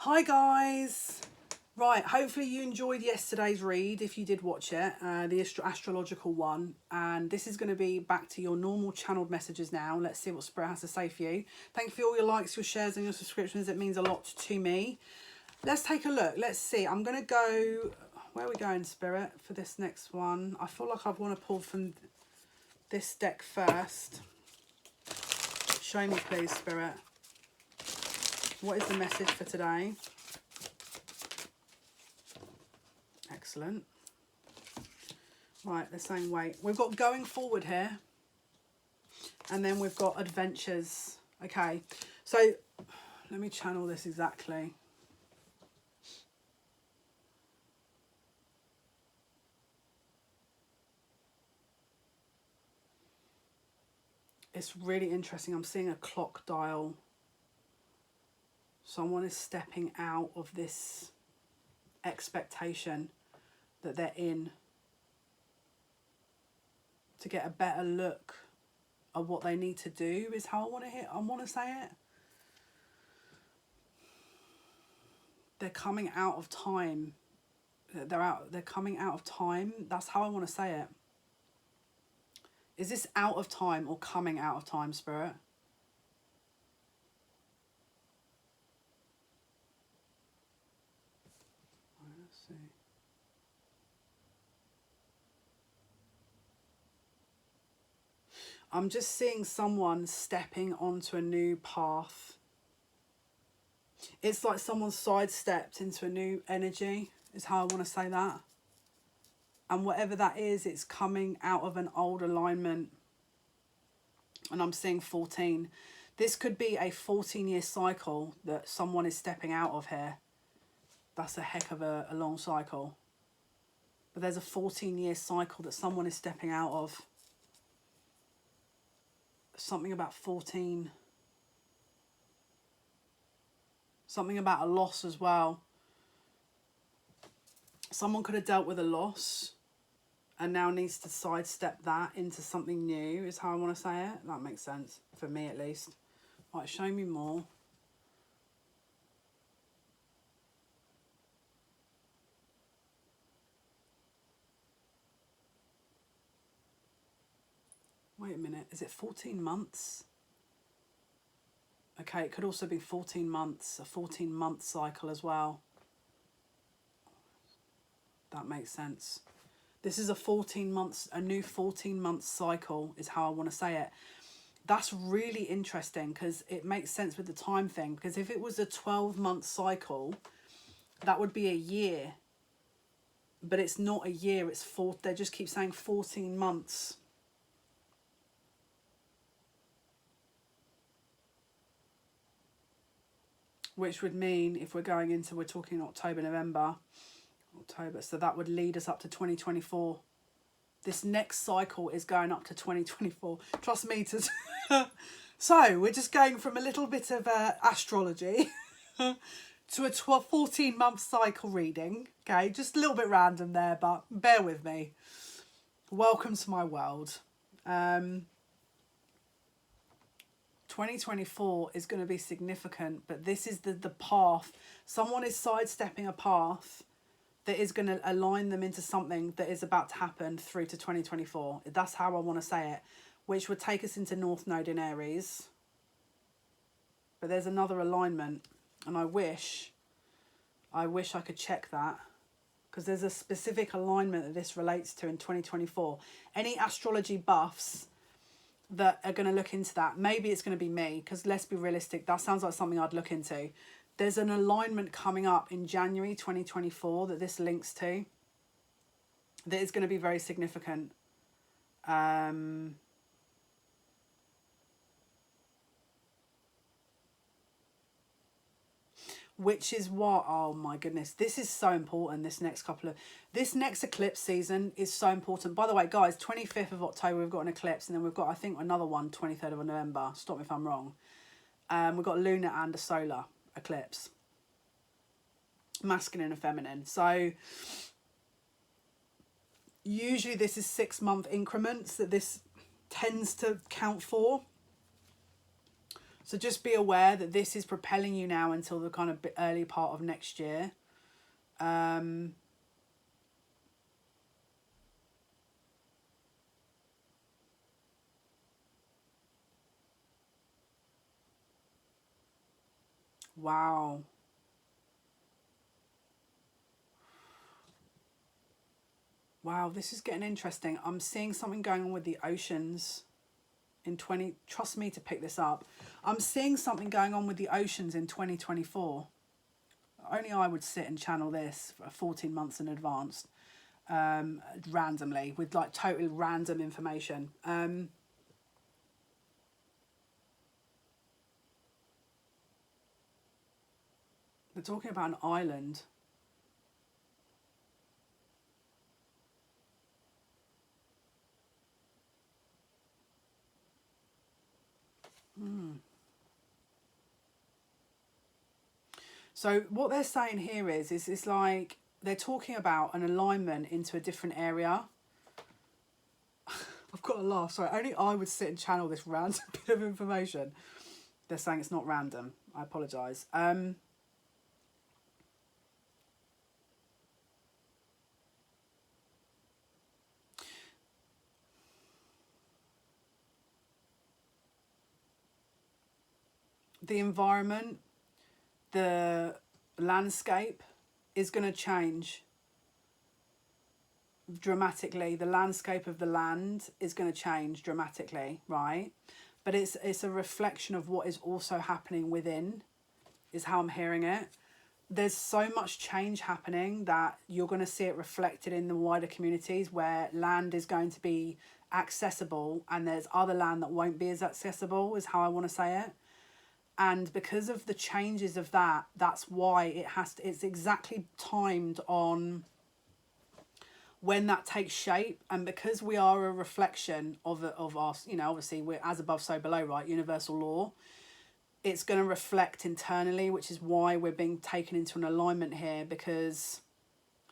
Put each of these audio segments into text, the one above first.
Hi guys. Right, hopefully you enjoyed yesterday's read if you did watch it, the astrological one. And this is going to be back to your normal channeled messages now. Let's see what Spirit has to say for you. Thank you for all your likes, your shares and your subscriptions. It means a lot to me. Let's take a look. Let's see. I'm going to go... Where are we going, Spirit, for this next one? I feel like I want to pull from this deck first. Show me, please, Spirit. What is the message for today? Excellent. Right, they're saying wait. We've got going forward here. And then we've got adventures. Okay, so let me channel this exactly. It's really interesting. I'm seeing a clock dial. Someone is stepping out of this expectation that they're in to get a better look at what they need to do is how I want to say it. They're coming out of time. They're coming out of time. That's how I want to say it. Is this out of time or coming out of time, Spirit? Let's see. I'm just seeing someone stepping onto a new path. It's like someone sidestepped into a new energy, is how I want to say that. And whatever that is, it's coming out of an old alignment. And I'm seeing 14. This could be a 14-year cycle that someone is stepping out of here. That's a heck of a long cycle. But there's a 14-year cycle that someone is stepping out of. Something about 14. Something about a loss as well. Someone could have dealt with a loss and now needs to sidestep that into something new, is how I want to say it. That makes sense, for me at least. Right, show me more. Wait a minute, is it 14 months? Okay, it could also be 14 months, a 14-month cycle as well. That makes sense. This is a 14 months, a new 14-month cycle is how I want to say it. That's really interesting because it makes sense with the time thing. Because if it was a 12-month cycle, that would be a year. But it's not a year, it's four. They just keep saying 14 months. Which would mean if we're going into, we're talking October, November, October. So that would lead us up to 2024. This next cycle is going up to 2024. Trust me to... So we're just going from a little bit of astrology to a 14-month cycle reading. Okay, just a little bit random there, but bear with me. Welcome to my world. 2024 is going to be significant, but this is the path. Someone is sidestepping a path that is going to align them into something that is about to happen through to 2024. That's how I want to say it, which would take us into North Node in Aries. But there's another alignment, and I wish I could check that, because there's a specific alignment that this relates to in 2024. Any astrology buffs that are going to look into that, maybe it's going to be me, because let's be realistic, that sounds like something I'd look into. There's an alignment coming up in January 2024 that this links to that is going to be very significant. Which is what, oh my goodness, this is so important. This next eclipse season is so important. By the way, guys, 25th of October, we've got an eclipse, and then we've got, I think, another one, 23rd of November. Stop me if I'm wrong. We've got a lunar and a solar eclipse. Masculine and feminine. So usually this is 6-month increments that this tends to count for. So just be aware that this is propelling you now until the kind of early part of next year. Wow. Wow, this is getting interesting. I'm seeing something going on with the oceans in 20... Trust me to pick this up. I'm seeing something going on with the oceans in 2024. Only I would sit and channel this for 14 months in advance, randomly, with like totally random information. They're talking about an island. So what they're saying here is it's like they're talking about an alignment into a different area. I've got to laugh. Sorry, only I would sit and channel this random bit of information. They're saying it's not random. I apologise. The environment, the landscape is going to change dramatically. The landscape of the land is going to change dramatically, right? But it's a reflection of what is also happening within, is how I'm hearing it. There's so much change happening that you're going to see it reflected in the wider communities, where land is going to be accessible and there's other land that won't be as accessible, is how I want to say it. And because of the changes of that, that's why it's exactly timed on when that takes shape. And because we are a reflection of us, you know, obviously we're as above, so below, right? Universal law. It's going to reflect internally, which is why we're being taken into an alignment here, because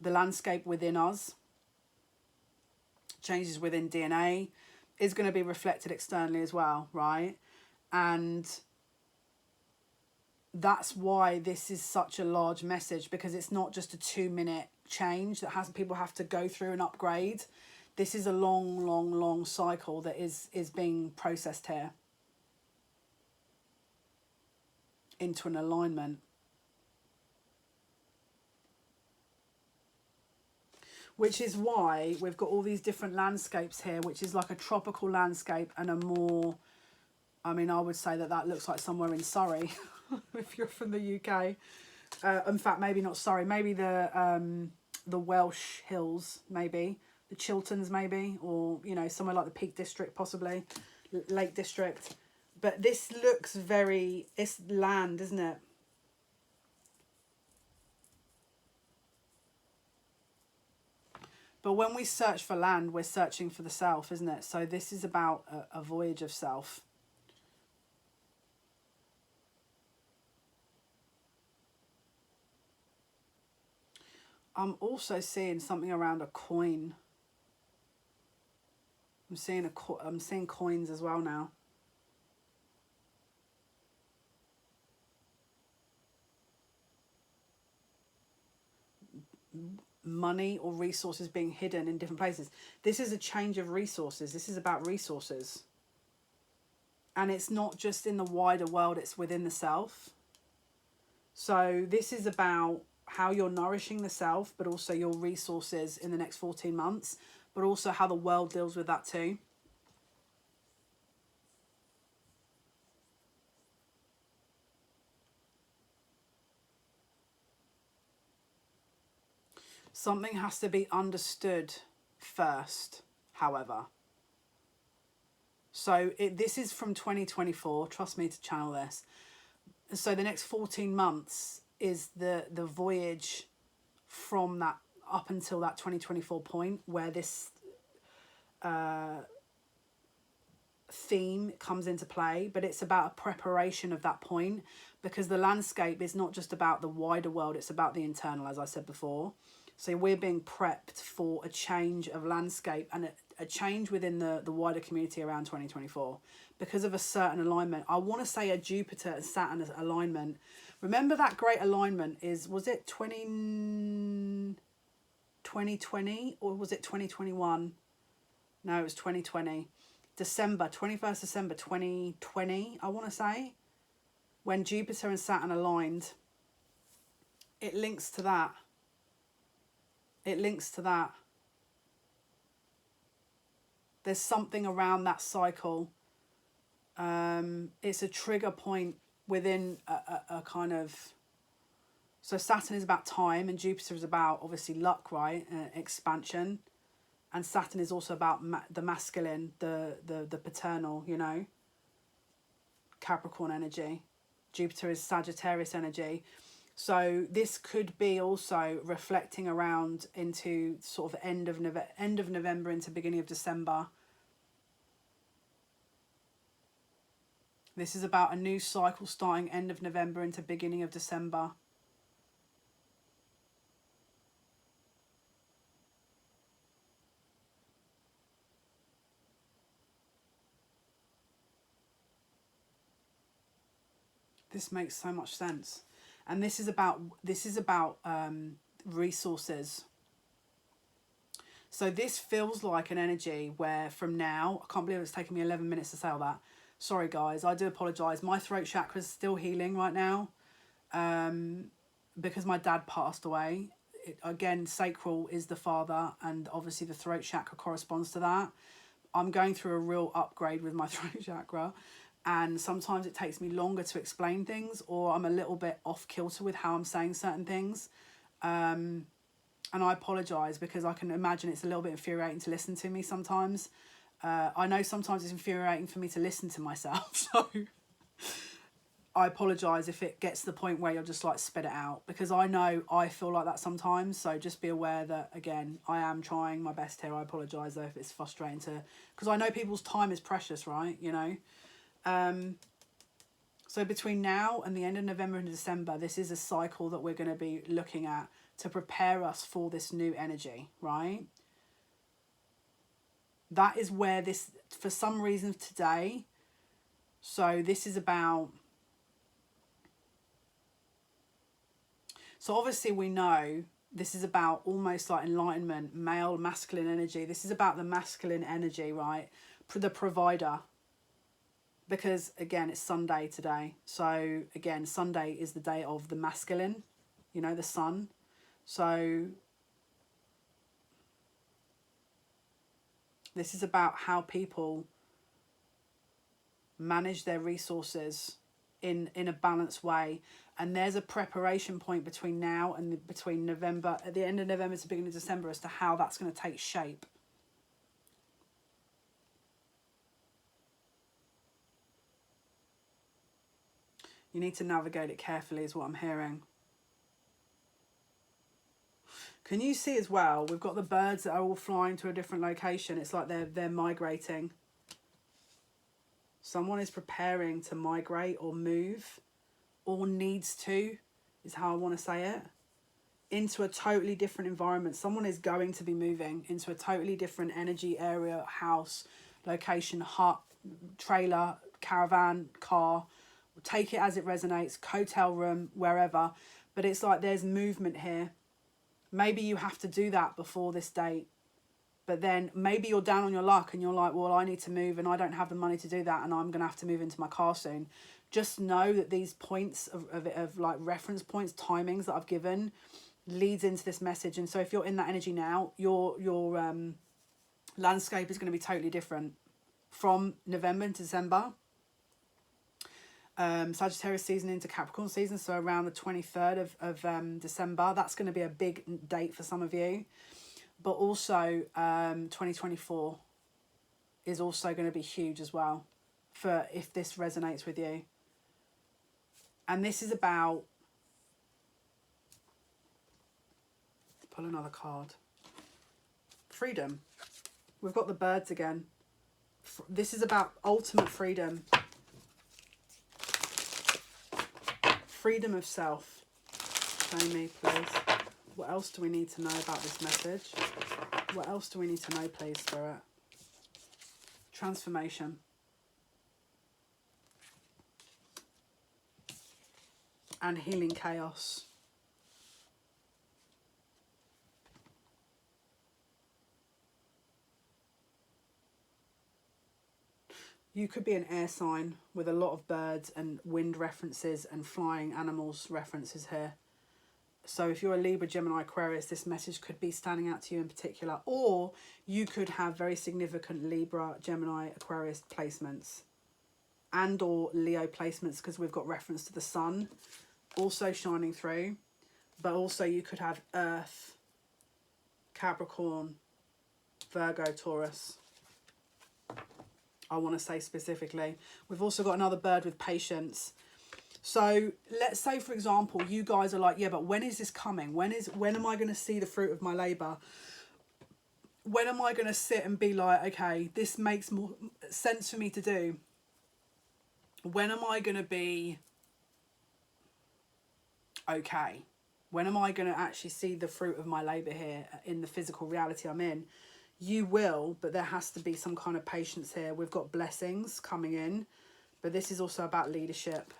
the landscape within us, changes within DNA, is going to be reflected externally as well, right? And that's why this is such a large message, because it's not just a 2-minute change that people have to go through and upgrade. This is a long cycle that is being processed here into an alignment. Which is why we've got all these different landscapes here, which is like a tropical landscape and a more, I mean, I would say that looks like somewhere in Surrey. If you're from the UK, in fact, maybe not Surrey, maybe the Welsh Hills, maybe the Chilterns, maybe, or you know, somewhere like the Peak District, possibly Lake District. But this looks very, it's land, isn't it? But when we search for land, we're searching for the self, isn't it? So this is about a voyage of self. I'm also seeing something around a coin. I'm seeing coins as well now. Money or resources being hidden in different places. This is a change of resources. This is about resources. And it's not just in the wider world, it's within the self. So this is about how you're nourishing the self, but also your resources in the next 14 months, but also how the world deals with that too. Something has to be understood first, however. So this is from 2024. Trust me to channel this. So the next 14 months is the voyage from that up until that 2024 point where this theme comes into play, but it's about a preparation of that point, because the landscape is not just about the wider world, it's about the internal, as I said before. So we're being prepped for a change of landscape and a change within the wider community around 2024 because of a certain alignment. I want to say a Jupiter and Saturn alignment. Remember that great alignment was it 2020 or was it 2021? No, it was 2020. December, 21st December 2020, I want to say, when Jupiter and Saturn aligned. It links to that. It links to that. There's something around that cycle. It's a trigger point within a kind of... So Saturn is about time and Jupiter is about, obviously, luck, right? Expansion. And Saturn is also about the masculine, the paternal, you know? Capricorn energy. Jupiter is Sagittarius energy. So this could be also reflecting around into sort of end of November into beginning of December. This is about a new cycle starting end of November into beginning of December. This makes so much sense. And this is about resources. So this feels like an energy where from now, I can't believe it's taken me 11 minutes to say all that. Sorry guys, I do apologise. My throat chakra is still healing right now because my dad passed away. Again, sacral is the father and obviously the throat chakra corresponds to that. I'm going through a real upgrade with my throat chakra. And sometimes it takes me longer to explain things, or I'm a little bit off kilter with how I'm saying certain things. And I apologise because I can imagine it's a little bit infuriating to listen to me sometimes. I know sometimes it's infuriating for me to listen to myself. So I apologise if it gets to the point where you're just like, spit it out. Because I know I feel like that sometimes. So just be aware that, again, I am trying my best here. I apologise though if it's frustrating because I know people's time is precious, right? You know? So between now and the end of November and December, this is a cycle that we're going to be looking at to prepare us for this new energy, right? That is where this, for some reason today, so this is about, so obviously we know this is about almost like enlightenment, male, masculine energy. This is about the masculine energy, right? The provider. Because, again, it's Sunday today. So, again, Sunday is the day of the masculine, you know, the sun. So, this is about how people manage their resources in a balanced way. And there's a preparation point between now and between November, at the end of November to beginning of December, as to how that's going to take shape. You need to navigate it carefully is what I'm hearing. Can you see as well, we've got the birds that are all flying to a different location. It's like they're migrating. Someone is preparing to migrate or move, or needs to, is how I want to say it, into a totally different environment. Someone is going to be moving into a totally different energy area, house, location, hut, trailer, caravan, car. Take it as it resonates, hotel room, wherever. But it's like there's movement here. Maybe you have to do that before this date. But then maybe you're down on your luck and you're like, well, I need to move and I don't have the money to do that and I'm going to have to move into my car soon. Just know that these points of like reference points, timings that I've given leads into this message. And so if you're in that energy now, your landscape is going to be totally different from November to December. Sagittarius season into Capricorn season, so around the 23rd of December. That's going to be a big date for some of you. But also 2024 is also going to be huge as well, for if this resonates with you. And this is about, pull another card, freedom. We've got the birds again. This is about ultimate freedom. Freedom of self. Show me, please. What else do we need to know about this message? What else do we need to know, please, Spirit? Transformation. And healing chaos. You could be an air sign with a lot of birds and wind references and flying animals references here. So if you're a Libra, Gemini, Aquarius, this message could be standing out to you in particular. Or you could have very significant Libra, Gemini, Aquarius placements. And or Leo placements, because we've got reference to the sun also shining through. But also you could have Earth, Capricorn, Virgo, Taurus. I want to say specifically. We've also got another bird with patience. So let's say, for example, you guys are like, yeah, but when is this coming? When am I going to see the fruit of my labour? When am I going to sit and be like, okay, this makes more sense for me to do? When am I going to be okay? When am I going to actually see the fruit of my labour here in the physical reality I'm in? You will, but there has to be some kind of patience here. We've got blessings coming in, but this is also about leadership.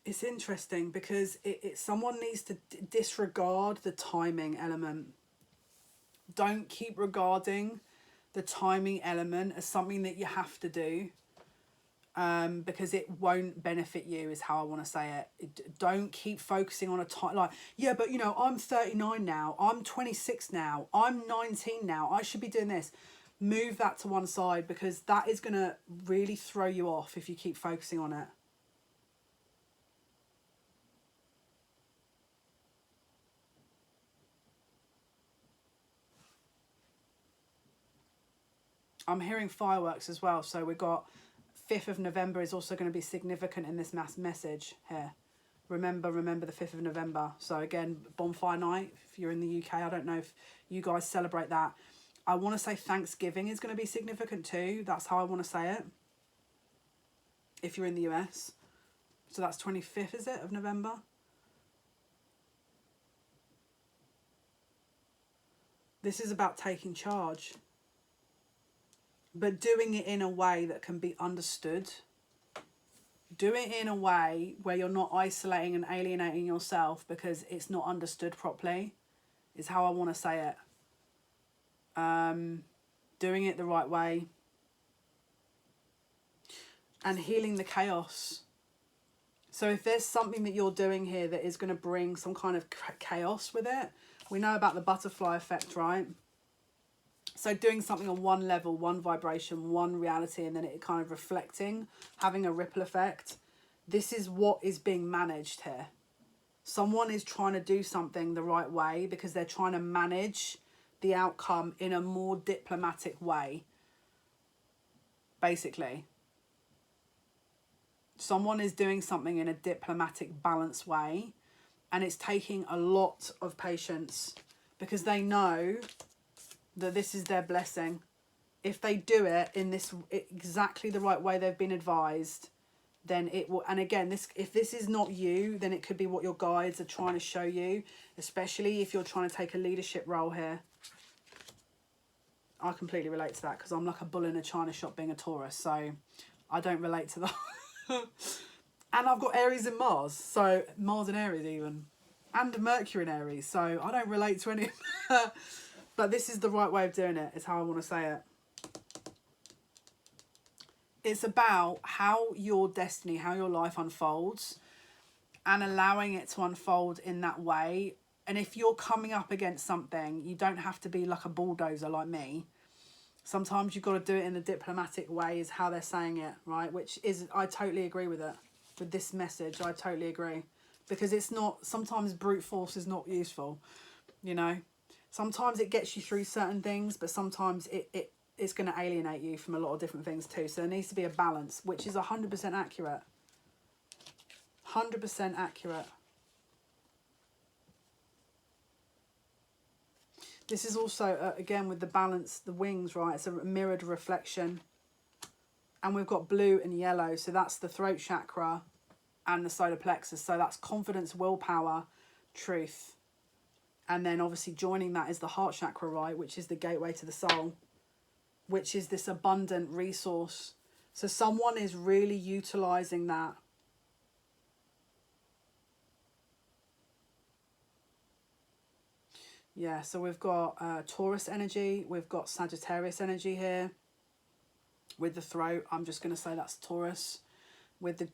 It's interesting because someone needs to disregard the timing element. Don't keep regarding the timing element as something that you have to do, because it won't benefit you, is how I want to say it. Don't keep focusing on a time like, yeah, but you know, I'm 39 now, I'm 26 now, I'm 19 now, I should be doing this. Move that to one side, because that is going to really throw you off if you keep focusing on it. I'm hearing fireworks as well. So we've got 5th of November is also going to be significant in this mass message here. Remember the 5th of November. So again, bonfire night, if you're in the UK, I don't know if you guys celebrate that. I want to say Thanksgiving is going to be significant too. That's how I want to say it. If you're in the US. So that's 25th, is it, of November? This is about taking charge. But doing it in a way that can be understood. Do it in a way where you're not isolating and alienating yourself because it's not understood properly, is how I want to say it. Doing it the right way. And healing the chaos. So if there's something that you're doing here that is going to bring some kind of chaos with it, we know about the butterfly effect, right? So doing something on one level, one vibration, one reality, and then it kind of reflecting, having a ripple effect. This is what is being managed here. Someone is trying to do something the right way because they're trying to manage the outcome in a more diplomatic way. Basically. Someone is doing something in a diplomatic, balanced way. And it's taking a lot of patience because they know that this is their blessing. If they do it in this exactly the right way they've been advised, then it will. And again, if this is not you, then it could be what your guides are trying to show you, especially if you're trying to take a leadership role here. I completely relate to that because I'm like a bull in a china shop being a Taurus, so I don't relate to that. And I've got Aries in Mars, so Mars and Aries even, and Mercury in Aries, so I don't relate to any of that. But this is the right way of doing it, is how I want to say it. It's about how your destiny, how your life unfolds, and allowing it to unfold in that way. And if you're coming up against something, you don't have to be like a bulldozer like me. Sometimes you've got to do it in a diplomatic way, is how they're saying it, right? Which is, I totally agree with it. With this message, I totally agree. Because it's not, sometimes brute force is not useful, you know? Sometimes it gets you through certain things, but sometimes it's going to alienate you from a lot of different things too. So there needs to be a balance, which is 100% accurate. 100% accurate. This is also, again, with the balance, the wings, right? It's a mirrored reflection. And we've got blue and yellow. So that's the throat chakra and the solar plexus. So that's confidence, willpower, truth. And then obviously joining that is the heart chakra, right? Which is the gateway to the soul. Which is this abundant resource. So someone is really utilizing that. Yeah, so we've got Taurus energy. We've got Sagittarius energy here. With the throat, I'm just going to say that's Taurus. With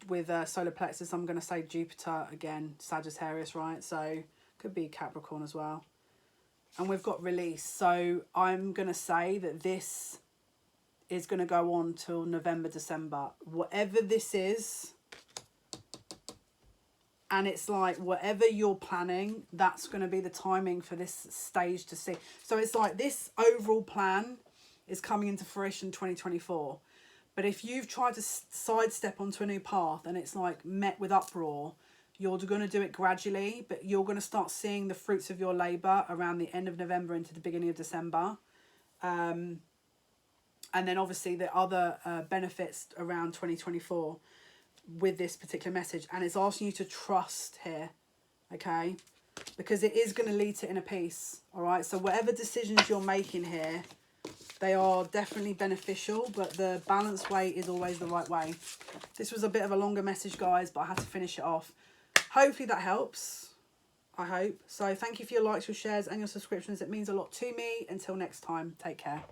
solar plexus, I'm going to say Jupiter, again, Sagittarius, right? So could be Capricorn as well. And we've got release. So I'm going to say that this is going to go on till November, December. Whatever this is, and it's like whatever you're planning, that's going to be the timing for this stage to see. So it's like this overall plan is coming into fruition 2024. But if you've tried to sidestep onto a new path and it's like met with uproar, you're going to do it gradually, but you're going to start seeing the fruits of your labour around the end of November into the beginning of December. And then obviously the other benefits around 2024 with this particular message. And it's asking you to trust here, okay? Because it is going to lead to inner peace, all right? So whatever decisions you're making here, they are definitely beneficial, but the balanced way is always the right way. This was a bit of a longer message, guys, but I had to finish it off. Hopefully that helps. I hope. So thank you for your likes, your shares, and your subscriptions. It means a lot to me. Until next time, take care.